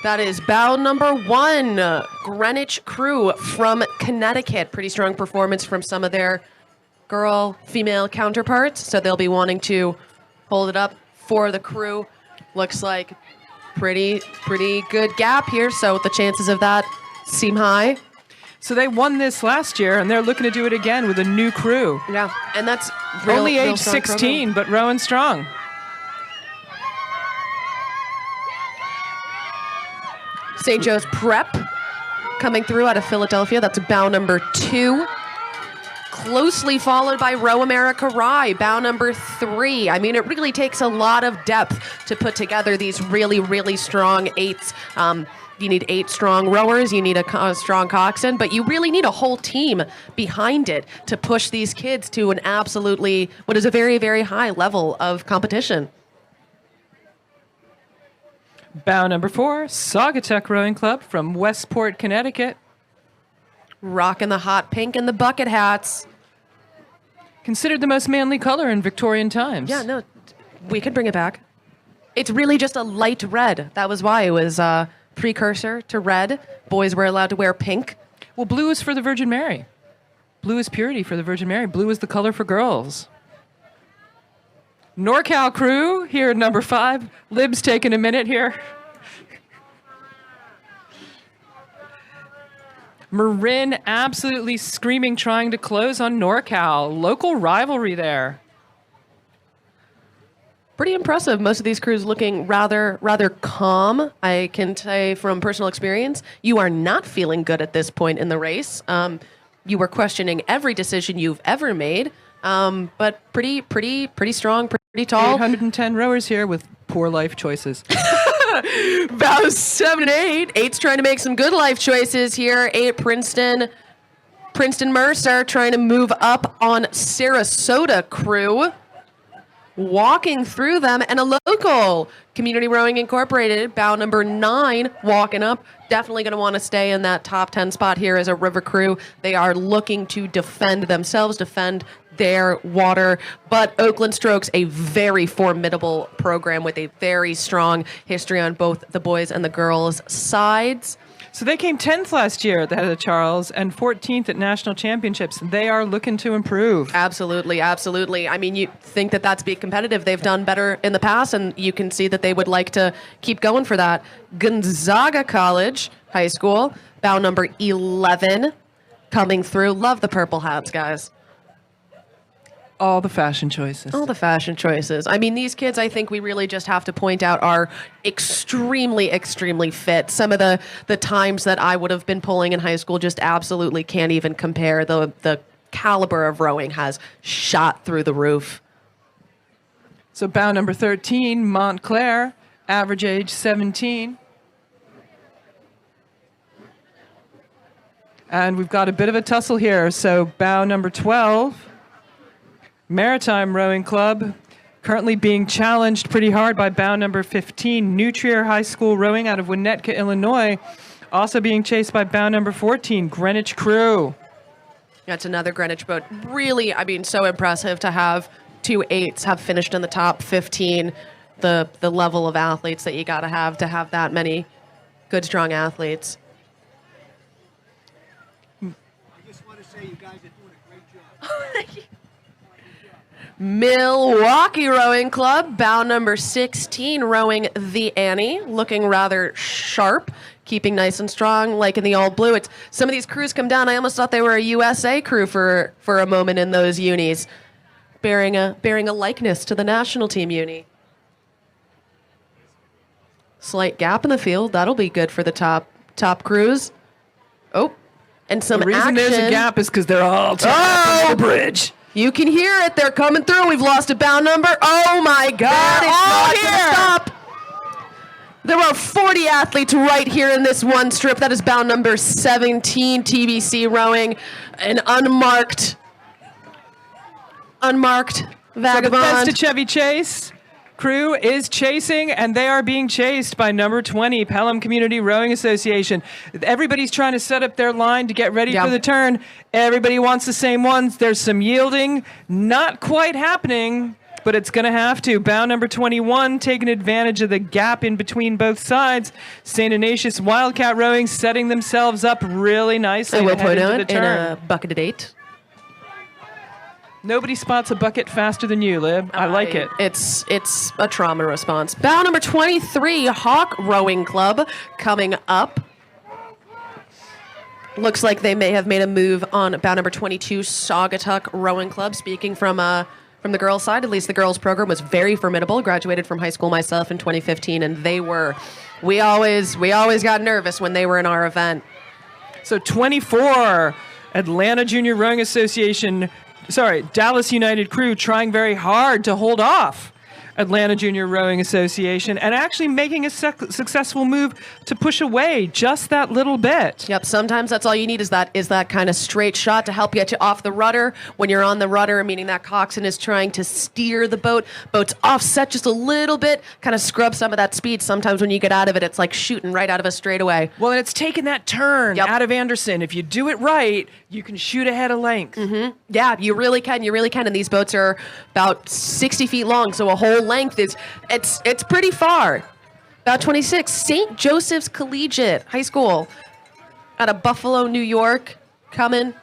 That is bow number 1, Greenwich Crew from Connecticut. Pretty strong performance from some of their female counterparts, so they'll be wanting to hold it up for the crew. Looks like pretty good gap here, so the chances of that seem high. So they won this last year, and they're looking to do it again with a new crew. Yeah, and that's only real age strong 16, program. but rowing strong. St. Joe's Prep coming through out of Philadelphia. That's bow number 2. Closely followed by Row America Rye, bow number 3. I mean, it really takes a lot of depth to put together these really strong 8s. You need 8 strong rowers, you need a strong coxswain, but you really need a whole team behind it to push these kids to an absolutely, what is a very high level of competition. Bow number 4, Saugatuck Rowing Club from Westport, Connecticut. Rocking the hot pink and the bucket hats. Considered the most manly color in Victorian times. Yeah, no, we could bring it back. It's really just a light red. That was why it was precursor to red. Boys were allowed to wear pink. Well, blue is for the Virgin Mary. Blue is purity for the Virgin Mary. Blue is the color for girls. NorCal Crew here at number 5. Lib's taking a minute here. Marin absolutely screaming, trying to close on NorCal. Local rivalry there. Pretty impressive. Most of these crews looking rather calm. I can say from personal experience, you are not feeling good at this point in the race. You were questioning every decision you've ever made, but pretty strong, pretty tall. 810 rowers here with poor life choices. Bows 7 and 8. 8's trying to make some good life choices here. 8 Princeton Mercer trying to move up on Sarasota Crew. Walking through them, and a local, Community Rowing Incorporated, bow number 9, walking up. Definitely going to want to stay in that top 10 spot here as a river crew. They are looking to defend themselves, defend their water. But Oakland Strokes, a very formidable program with a very strong history on both the boys and the girls' sides. So they came 10th last year at the head of the Charles and 14th at national championships. They are looking to improve. Absolutely. I mean, you think that that's being competitive. They've done better in the past, and you can see that they would like to keep going for that. Gonzaga College High School, bow number 11, coming through. Love the purple hats, guys. All the fashion choices. All the fashion choices. I mean, these kids, I think we really just have to point out, are extremely fit. Some of the times that I would have been pulling in high school just absolutely can't even compare. The caliber of rowing has shot through the roof. So bow number 13, Montclair, average age 17. And we've got a bit of a tussle here. So bow number 12, Maritime Rowing Club, currently being challenged pretty hard by bow number 15, Nutrier High School Rowing out of Winnetka, Illinois, also being chased by bow number 14, Greenwich Crew. That's another Greenwich boat. Really, I mean, so impressive to have 2 8s have finished in the top 15. The level of athletes that you got to have that many good, strong athletes. I just want to say you guys are doing a great job. Milwaukee Rowing Club, bow number 16, rowing the Annie, looking rather sharp, keeping nice and strong, like in the all blue. It's some of these crews come down. I almost thought they were a USA crew for a moment in those unis, bearing a likeness to the national team uni. Slight gap in the field. That'll be good for the top crews. Oh, and some The reason action. there's a gap is because they're all tied up on the bridge. You can hear it. They're coming through. We've lost a bow number. Oh, my God. They're It's all not gonna here. stop. There are 40 athletes right here in this one strip. That is bow number 17, TBC rowing. An unmarked So the vagabond. Bethesda Chevy Chase crew is chasing, and they are being chased by number 20, Pelham Community Rowing Association. Everybody's trying to set up their line to get ready Yeah. for the turn. Everybody wants the same ones. There's some yielding. Not quite happening. but it's going to have to. Bow number 21 taking advantage of the gap in between both sides. St. Ignatius Wildcat Rowing setting themselves up really nicely. I will to head point into out the in turn. a bucketed 8. Nobody spots a bucket faster than you, Lib. I like it. It's a trauma response. Bow number 23, Hawk Rowing Club coming up. Looks like they may have made a move on bow number 22, Saugatuck Rowing Club. Speaking from the girls' side, at least the girls' program was very formidable. Graduated from high school myself in 2015, and they were. We always got nervous when they were in our event. So 24, Atlanta Junior Rowing Association. Dallas United Crew trying very hard to hold off Atlanta Junior Rowing Association and actually making a successful move to push away just that little bit. Yep, sometimes that's all you need is that kind of straight shot to help get you off the rudder. When you're on the rudder, meaning that coxswain is trying to steer the boat. Boat's offset just a little bit, kind of scrub some of that speed. Sometimes when you get out of it, it's like shooting right out of a straightaway. Well, and it's taking that turn Yep. out of Anderson. If you do it right, you can shoot ahead of length. Mm-hmm. Yeah, you really can. You really can. And these boats are about 60 feet long, so a whole length it's pretty far. About 26. St. Joseph's Collegiate High School out of Buffalo, New York, coming.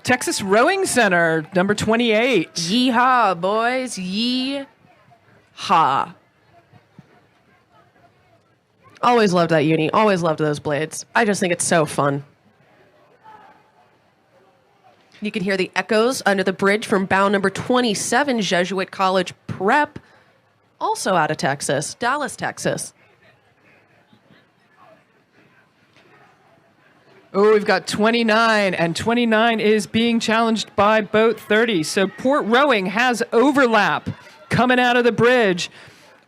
Texas Rowing Center, number 28. Yeehaw, boys. Yeehaw. Always loved that uni. Always loved those blades. I just think it's so fun. You can hear the echoes under the bridge from bow number 27, Jesuit College Prep, also out of Texas, Dallas, Texas. Oh, we've got 29, and 29 is being challenged by boat 30. So Port Rowing has overlap coming out of the bridge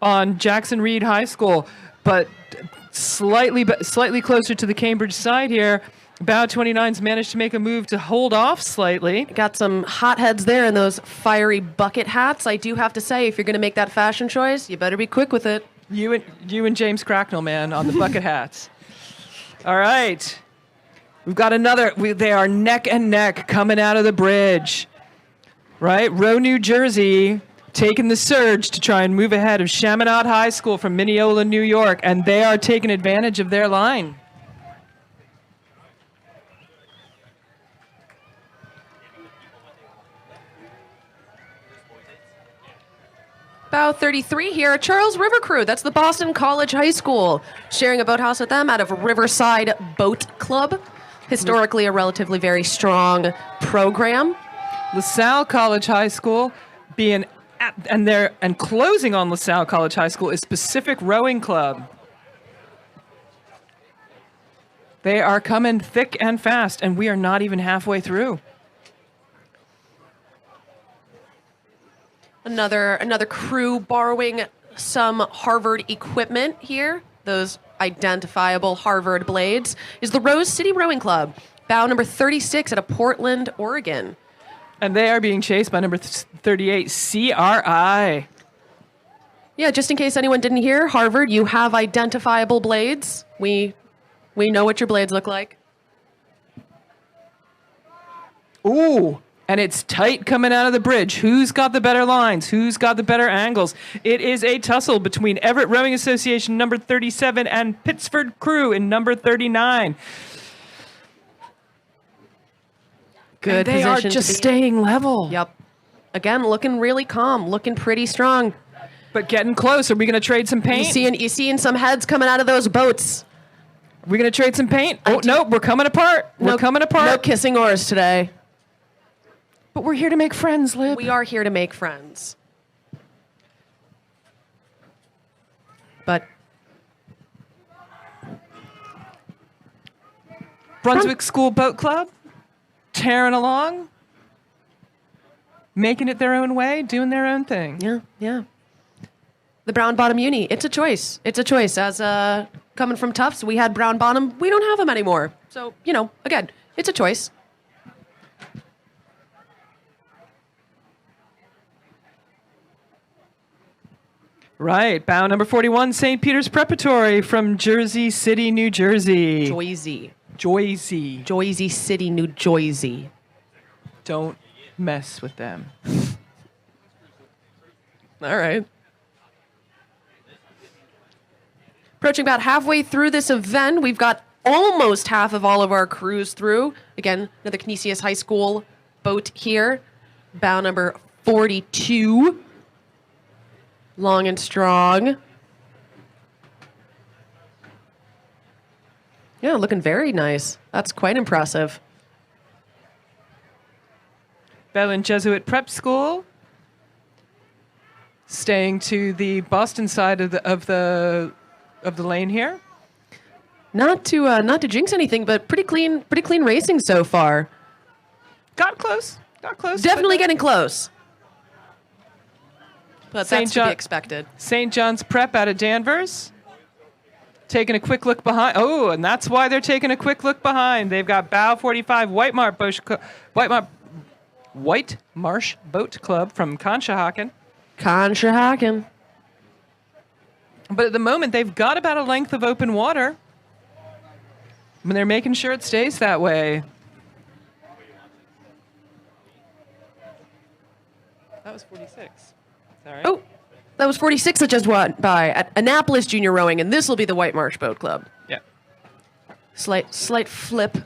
on Jackson Reed High School, but slightly closer to the Cambridge side here. Bow 29's managed to make a move to hold off slightly. Got some hotheads there in those fiery bucket hats. I do have to say, if you're going to make that fashion choice, you better be quick with it. You and James Cracknell, man, on the bucket hats. All right. We've got another. They are neck and neck coming out of the bridge. Right? Row, New Jersey, taking the surge to try and move ahead of Chaminade High School from Mineola, New York, and they are taking advantage of their line. Bow 33 here, Charles River Crew. That's the Boston College High School. Sharing a boathouse with them out of Riverside Boat Club. Historically, a relatively very strong program. LaSalle College High School being and closing on LaSalle College High School is Pacific Rowing Club. They are coming thick and fast, and we are not even halfway through. Another crew borrowing some Harvard equipment here. Those identifiable Harvard blades is the Rose City Rowing Club. Bow number 36 out of Portland, Oregon. And they are being chased by number 38, CRI. Yeah, just in case anyone didn't hear, Harvard, you have identifiable blades. We know what your blades look like. Ooh, and it's tight coming out of the bridge. Who's got the better lines? Who's got the better angles? It is a tussle between Everett Rowing Association number 37 and Pittsford Crew in number 39. Good and they are position just to be staying level. Yep. Again, looking really calm, looking pretty strong. But getting close. Are we going to trade some paint? You seeing some heads coming out of those boats. Are we going to trade some paint? Oh, no, we're coming apart. We're coming apart. No kissing oars today. But we're here to make friends, Lib. We are here to make friends. But Brunswick School Boat Club, tearing along, making it their own way, doing their own thing. yeah. The Brown Bottom Uni, it's a choice. It's a choice. As coming from Tufts, we had Brown Bottom. We don't have them anymore. So, again, it's a choice. Right. Bow number 41, St. Peter's Preparatory from Jersey City, New Jersey. Joyzy City, New Jersey. Don't mess with them. All right. Approaching about halfway through this event, we've got almost half of all of our crews through. Again, another Canisius High School boat here. Bow number 42. Long and strong. Yeah, looking very nice. That's quite impressive. Bellin Jesuit Prep School, staying to the Boston side of the lane here. Not to jinx anything, but pretty clean racing so far. Got close. Definitely getting close. But St. that's to be expected. St. John's Prep out of Danvers. Taking a quick look behind. Oh, and that's why they're taking a quick look behind. They've got Bow 45 White Marsh Boat Club from Conshohocken. Conshohocken. But at the moment, they've got about a length of open water. And they're making sure it stays that way. That was 46. All right. Oh, that was 46 that just went by at Annapolis Junior Rowing, and this will be the White Marsh Boat Club. Yeah. Slight flip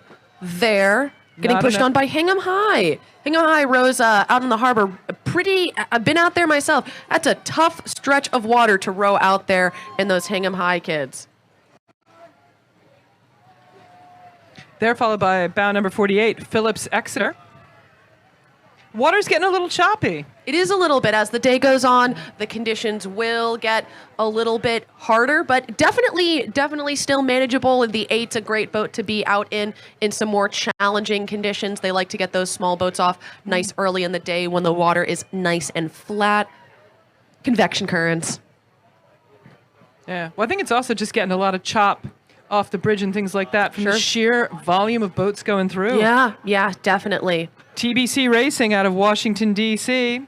there. Getting Not pushed enough. on by Hingham High. Hingham High rows out in the harbor. I've been out there myself. That's a tough stretch of water to row out there in those Hingham High kids. They're followed by bow number 48, Phillips Exeter. Water's getting a little choppy. It is a little bit. As the day goes on, the conditions will get a little bit harder, but definitely still manageable. And the 8's a great boat to be out in some more challenging conditions. They like to get those small boats off nice early in the day when the water is nice and flat. Convection currents. Yeah. Well, I think it's also just getting a lot of chop off the bridge and things like that from the Sure. sheer volume of boats going through. Yeah, definitely. TBC Racing out of Washington, D.C.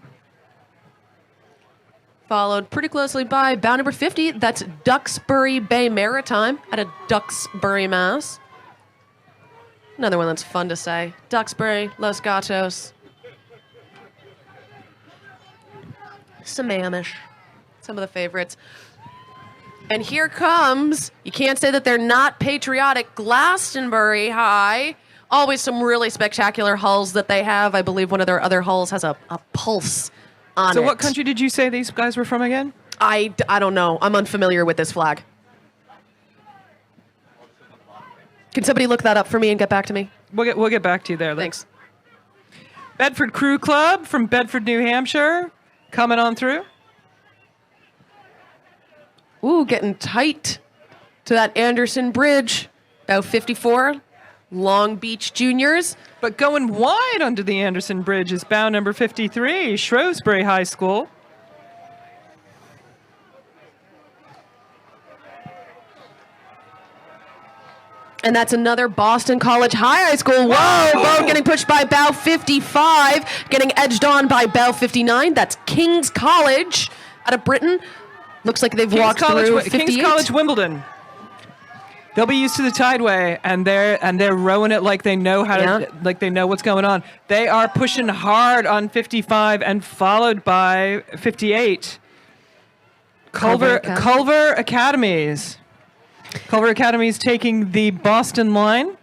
Followed pretty closely by bow number 50. That's Duxbury Bay Maritime out of Duxbury, Mass. Another one that's fun to say. Duxbury, Los Gatos. Sammamish. Some of the favorites. And here comes, you can't say that they're not patriotic, Glastonbury High. Always some really spectacular hulls that they have. I believe one of their other hulls has a pulse on it. So what country did you say these guys were from again? I don't know. I'm unfamiliar with this flag. Can somebody look that up for me and get back to me? We'll get back to you there. Thanks. Bedford Crew Club from Bedford, New Hampshire, coming on through. Ooh, getting tight to that Anderson Bridge. About 54. Long Beach Juniors. But going wide under the Anderson Bridge is bow number 53, Shrewsbury High School. And that's another Boston College High School. Whoa! Boat getting pushed by bow 55. Getting edged on by bow 59. That's King's College out of Britain. Looks like they've walked through 58. King's College Wimbledon. They'll be used to the tideway, and they're rowing it like they know how to, like they know what's going on. They are pushing hard on 55 and followed by 58. Culver Academies. Culver Academies taking the Boston line,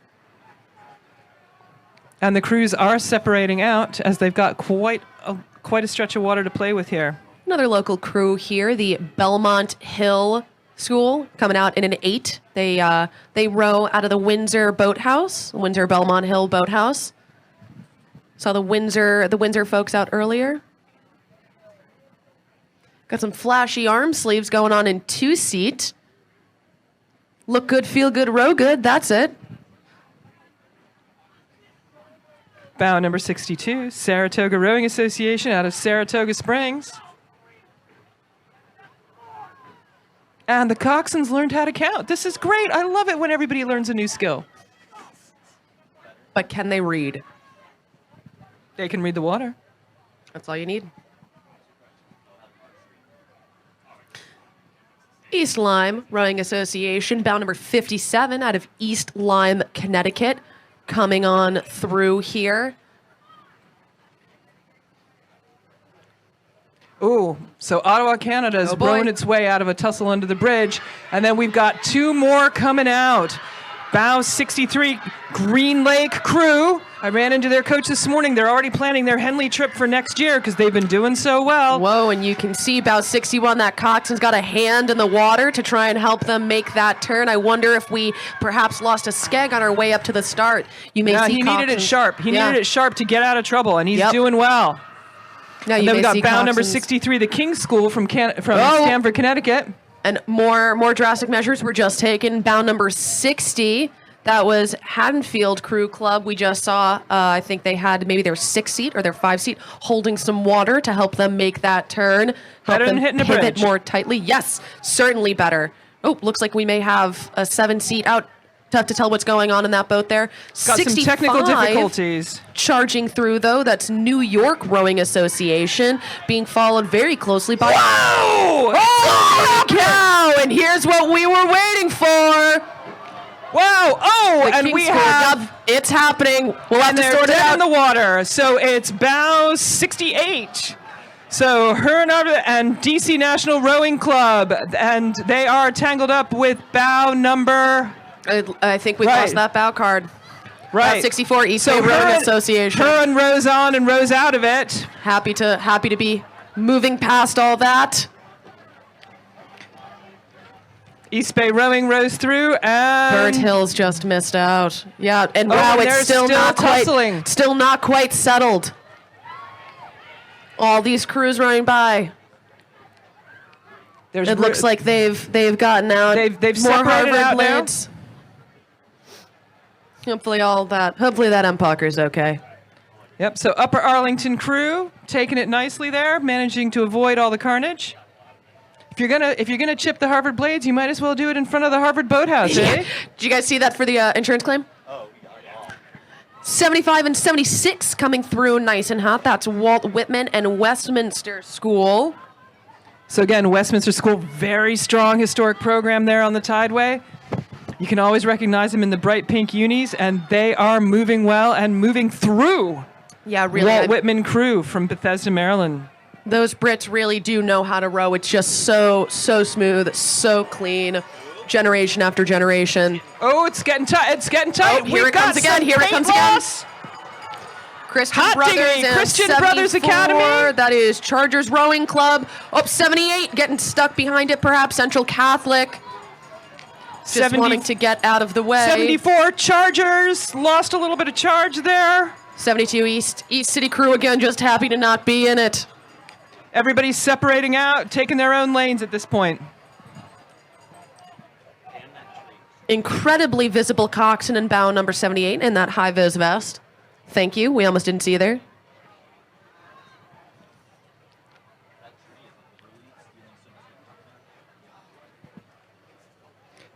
and the crews are separating out as they've got quite a stretch of water to play with here. Another local crew here, the Belmont Hill School, coming out in an 8. They row out of the Windsor Boathouse, Windsor Belmont Hill Boathouse. Saw the Windsor folks out earlier. Got some flashy arm sleeves going on in 2-seat. Look good, feel good, row good. That's it. Bow number 62, Saratoga Rowing Association out of Saratoga Springs. And the coxswains learned how to count. This is great. I love it when everybody learns a new skill. But can they read? They can read the water. That's all you need. East Lyme Rowing Association, bow number 57 out of East Lyme, Connecticut, coming on through here. Ooh, so Ottawa, Canada is Oh, boy. rowing its way out of a tussle under the bridge. And then we've got two more coming out. Bow 63 Green Lake crew. I ran into their coach this morning. They're already planning their Henley trip for next year because they've been doing so well. Whoa, and you can see about 61 that Coxon's got a hand in the water to try and help them make that turn. I wonder if we perhaps lost a skeg on our way up to the start. You may Yeah, see he needed it Coxon's- sharp. He Yeah. needed it sharp to get out of trouble, and he's Yep. doing well. Now And you then we may got see bow number Coxon's- 63, the King's School from Oh. Stamford, Connecticut. And more drastic measures were just taken. Bound number 60, that was Haddonfield Crew Club. We just saw, I think they had maybe their 6-seat or their 5-seat holding some water to help them make that turn. Help Better than them hitting a pivot bridge. more tightly. Yes, certainly better. Oh, looks like we may have a 7-seat out. Tough to tell what's going on in that boat there. Got some technical difficulties. Charging through, though, that's New York Rowing Association, being followed very closely by... Whoa! Holy cow! And here's what we were waiting for. Wow! Oh, The and King's we School. have... Yep, it's happening. We'll have And to they're sort it dead out. in the water. So it's bow 68. So her and DC National Rowing Club, and they are tangled up with bow number... I think we Right. lost that bow card. Right. Bow 64 East Bay her Rowing and- Association. Her and rows on and rows out of it. Happy to be moving past all that. East Bay Rowing rows through, and... Bird Hills just missed out. Yeah, and Oh, wow, and it's they're still not tussling. still not quite settled. All these crews running by. There's It looks like they've gotten out. They've more separated Harvard out now. blades. Hopefully that MPOCR's okay. Yep, so Upper Arlington crew taking it nicely there, managing to avoid all the carnage. If you're gonna chip the Harvard blades, you might as well do it in front of the Harvard boathouse, eh? Did you guys see that for the insurance claim? 75 and 76 coming through nice and hot. That's Walt Whitman and Westminster School. So again, Westminster School, very strong historic program there on the Tideway. You can always recognize them in the bright pink unis, and they are moving well and moving through. Yeah, really. Walt Whitman crew from Bethesda, Maryland. Those Brits really do know how to row. It's just so smooth, so clean, generation after generation. Oh, it's getting tight. It's getting tight. Oh, here We've it comes got again. some Here it paint comes again. loss. Christian Hot Brothers diggity, and Christian 74, Brothers Academy. That is Chargers Rowing Club. Oh, 78 getting stuck behind it, perhaps Central Catholic. Just 70 wanting to get out of the way. 74 Chargers. Lost a little bit of charge there. 72 East City Crew again, just happy to not be in it. Everybody's separating out, taking their own lanes at this point. Incredibly visible Coxon and bow number 78 in that high-vis vest. Thank you. We almost didn't see you there.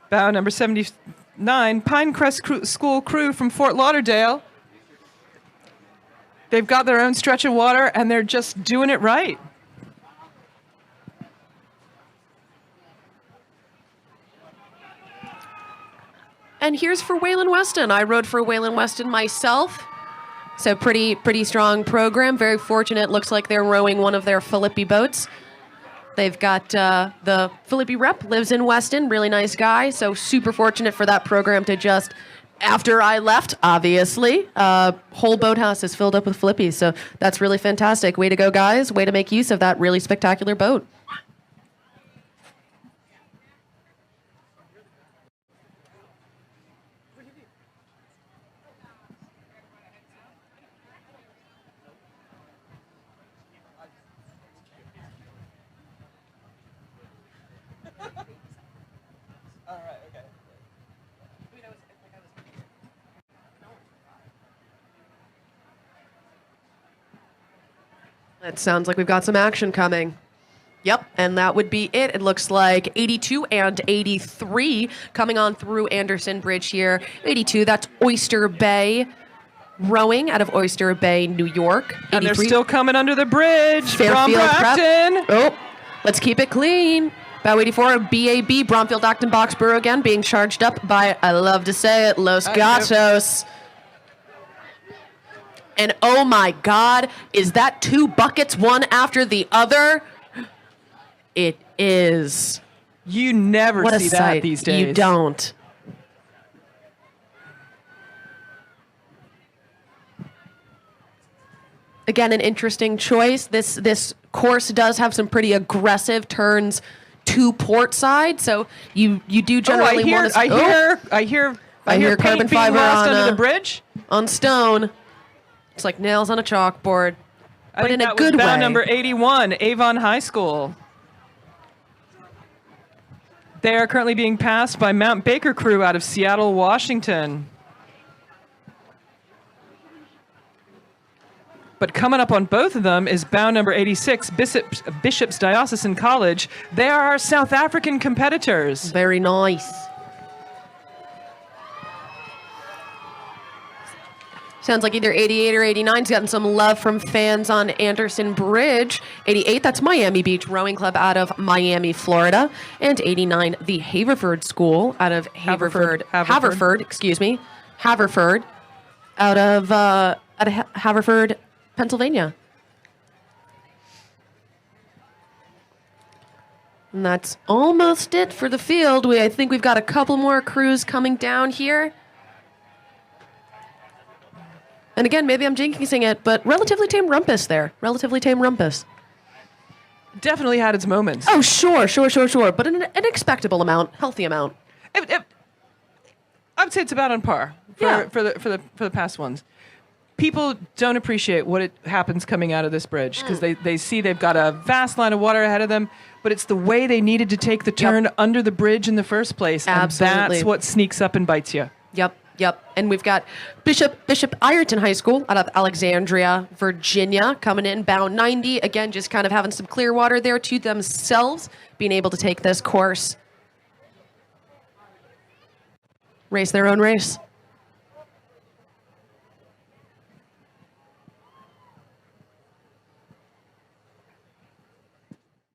Bow number 79, Pinecrest School crew from Fort Lauderdale. They've got their own stretch of water, and they're just doing it right. And here's for Waylon Weston. I rode for Waylon Weston myself. So pretty strong program. Very fortunate. Looks like they're rowing one of their Philippi boats. They've got the Philippi rep lives in Weston. Really nice guy. So super fortunate for that program to just, after I left, obviously, whole boathouse is filled up with Philippis. So that's really fantastic. Way to go, guys. Way to make use of that really spectacular boat. It sounds like we've got some action coming. Yep, and that would be it. It looks like 82 and 83 coming on through Anderson Bridge here. 82, that's Oyster Bay rowing out of Oyster Bay, New York. 83, And they're still coming under the bridge. Fairfield Prep. Acton. Oh, let's keep it clean. Bow 84, BAB, Bromfield Acton Boxborough again being charged up by, I love to say it, Los Gatos. And oh my God, is that 2 buckets, one after the other? It is. You never What a see that sight. these days. You don't. Again, an interesting choice. This course does have some pretty aggressive turns to port side, so you do generally want to. I hear hear paint carbon being fiber lost on, under the bridge. on stone. It's like nails on a chalkboard, I but think in a that good was bound way. number 81, Avon High School. They are currently being passed by Mount Baker crew out of Seattle, Washington. But coming up on both of them is bound number 86, Bishop's Diocesan College. They are our South African competitors. Very nice. Sounds like either 88 or 89's gotten some love from fans on Anderson Bridge. 88, that's Miami Beach Rowing Club out of Miami, Florida. And 89, the Haverford School out of Haverford, out of Haverford, Pennsylvania. And that's almost it for the field. I think we've got a couple more crews coming down here. And again, maybe I'm jinxing it, but relatively tame rumpus there. Relatively tame rumpus. Definitely had its moments. Oh, sure. But an expectable amount, healthy amount. I would say it's about on par for the past ones. People don't appreciate what happens coming out of this bridge because they see they've got a vast line of water ahead of them, but it's the way they needed to take the turn under the bridge in the first place. Absolutely. And that's what sneaks up and bites you. Yep. And we've got Bishop Ireton High School out of Alexandria, Virginia, coming in bound 90. Again, just kind of having some clear water there to themselves, being able to take this course. Race their own race.